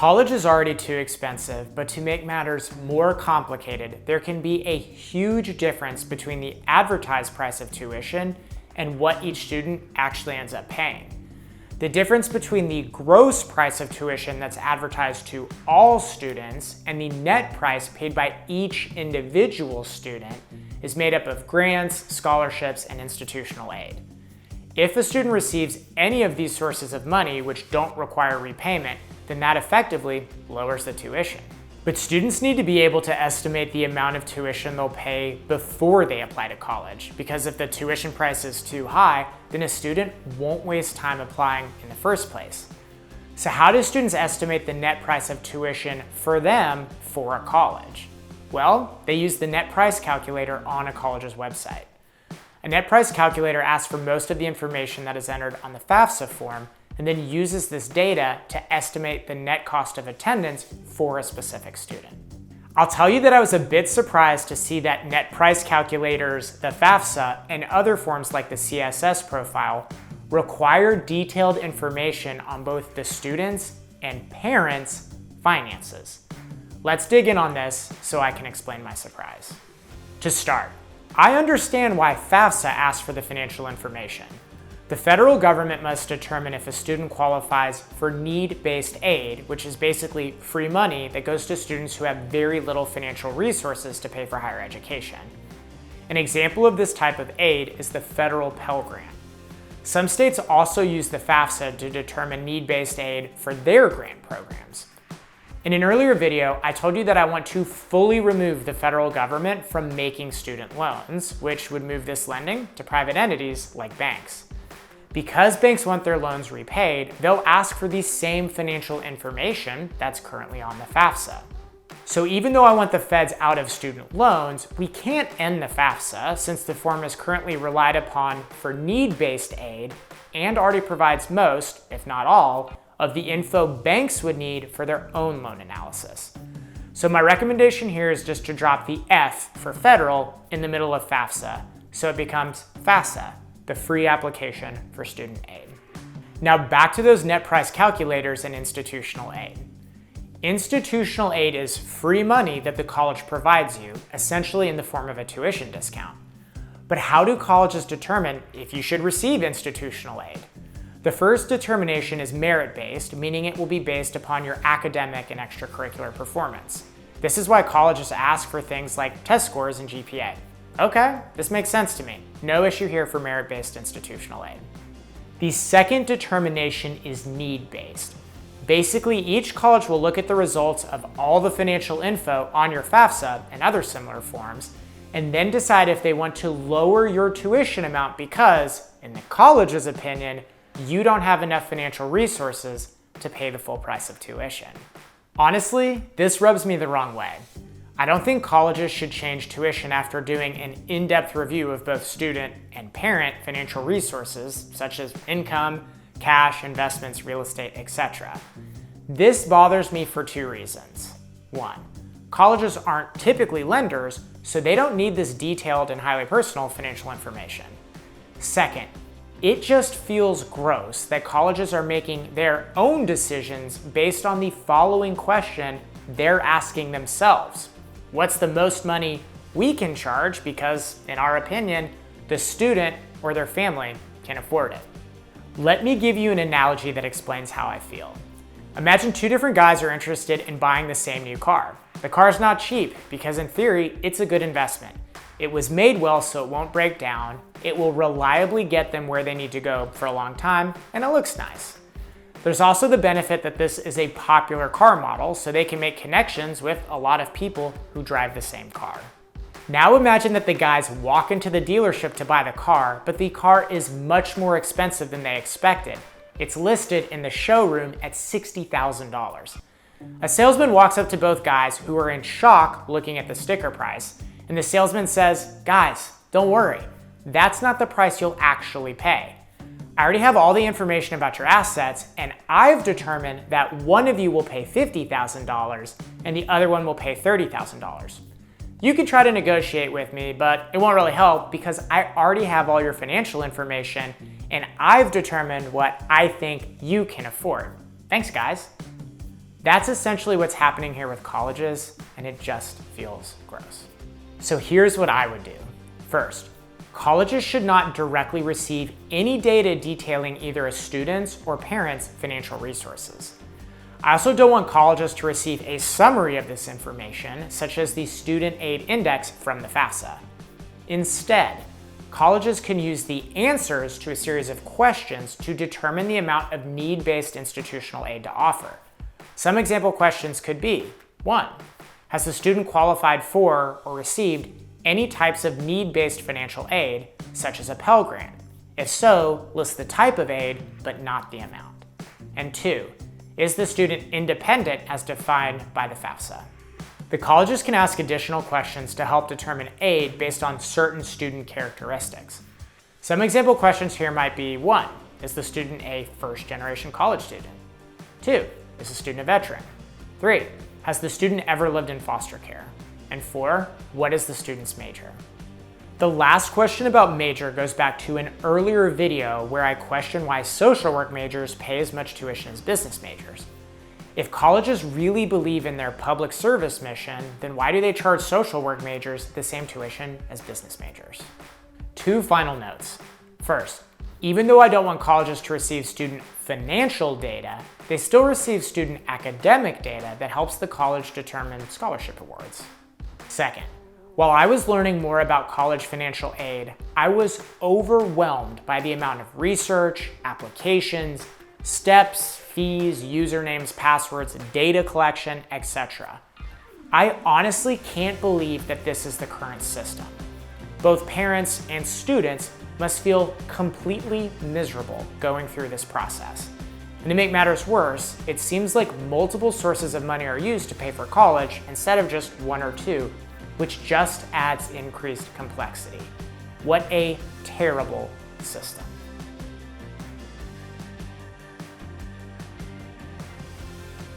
College is already too expensive, but to make matters more complicated, there can be a huge difference between the advertised price of tuition and what each student actually ends up paying. The difference between the gross price of tuition that's advertised to all students and the net price paid by each individual student is made up of grants, scholarships, and institutional aid. If a student receives any of these sources of money which don't require repayment, then that effectively lowers the tuition. But students need to be able to estimate the amount of tuition they'll pay before they apply to college, because if the tuition price is too high, then a student won't waste time applying in the first place. So how do students estimate the net price of tuition for them for a college? Well, they use the net price calculator on a college's website. A net price calculator asks for most of the information that is entered on the FAFSA form and then uses this data to estimate the net cost of attendance for a specific student. I'll tell you that I was a bit surprised to see that net price calculators, the FAFSA, and other forms like the CSS profile require detailed information on both the students' and parents' finances. Let's dig in on this so I can explain my surprise. To start, I understand why FAFSA asks for the financial information. The federal government must determine if a student qualifies for need-based aid, which is basically free money that goes to students who have very little financial resources to pay for higher education. An example of this type of aid is the federal Pell Grant. Some states also use the FAFSA to determine need-based aid for their grant programs. In an earlier video, I told you that I want to fully remove the federal government from making student loans, which would move this lending to private entities like banks. Because banks want their loans repaid, they'll ask for the same financial information that's currently on the FAFSA. So even though I want the feds out of student loans, we can't end the FAFSA since the form is currently relied upon for need-based aid and already provides most, if not all, of the info banks would need for their own loan analysis. So my recommendation here is just to drop the F for federal in the middle of FAFSA, so it becomes FAFSA, the free application for student aid. Now back to those net price calculators and institutional aid. Institutional aid is free money that the college provides you, essentially in the form of a tuition discount. But how do colleges determine if you should receive institutional aid? The first determination is merit-based, meaning it will be based upon your academic and extracurricular performance. This is why colleges ask for things like test scores and GPA. Okay, this makes sense to me. No issue here for merit-based institutional aid. The second determination is need-based. Basically, each college will look at the results of all the financial info on your FAFSA and other similar forms, and then decide if they want to lower your tuition amount because, in the college's opinion, you don't have enough financial resources to pay the full price of tuition. Honestly, this rubs me the wrong way. I don't think colleges should change tuition after doing an in-depth review of both student and parent financial resources, such as income, cash, investments, real estate, etc. This bothers me for two reasons. One, colleges aren't typically lenders, so they don't need this detailed and highly personal financial information. Second, it just feels gross that colleges are making their own decisions based on the following question they're asking themselves. What's the most money we can charge because, in our opinion, the student or their family can afford it? Let me give you an analogy that explains how I feel. Imagine two different guys are interested in buying the same new car. The car's not cheap because in theory, it's a good investment. It was made well so it won't break down, it will reliably get them where they need to go for a long time, and it looks nice. There's also the benefit that this is a popular car model, so they can make connections with a lot of people who drive the same car. Now imagine that the guys walk into the dealership to buy the car, but the car is much more expensive than they expected. It's listed in the showroom at $60,000. A salesman walks up to both guys who are in shock looking at the sticker price, and the salesman says, "Guys, don't worry, that's not the price you'll actually pay. I already have all the information about your assets, and I've determined that one of you will pay $50,000 and the other one will pay $30,000. You could try to negotiate with me, but it won't really help because I already have all your financial information and I've determined what I think you can afford. Thanks, guys. That's essentially what's happening here with colleges, and it just feels gross. So here's what I would do. First, colleges should not directly receive any data detailing either a student's or parent's financial resources. I also don't want colleges to receive a summary of this information, such as the Student Aid Index from the FAFSA. Instead, colleges can use the answers to a series of questions to determine the amount of need-based institutional aid to offer. Some example questions could be, 1. Has the student qualified for or received any types of need-based financial aid, such as a Pell Grant? If so, list the type of aid, but not the amount. And 2. Is the student independent as defined by the FAFSA? The colleges can ask additional questions to help determine aid based on certain student characteristics. Some example questions here might be 1. Is the student a first-generation college student? 2. Is the student a veteran? 3. Has the student ever lived in foster care? And 4. What is the student's major? The last question about major goes back to an earlier video where I questioned why social work majors pay as much tuition as business majors. If colleges really believe in their public service mission, then why do they charge social work majors the same tuition as business majors? 2 final notes. First, even though I don't want colleges to receive student financial data, they still receive student academic data that helps the college determine scholarship awards. Second, while I was learning more about college financial aid, I was overwhelmed by the amount of research, applications, steps, fees, usernames, passwords, data collection, etc. I honestly can't believe that this is the current system. Both parents and students must feel completely miserable going through this process. And to make matters worse, it seems like multiple sources of money are used to pay for college instead of just 1 or 2, which just adds increased complexity. What a terrible system.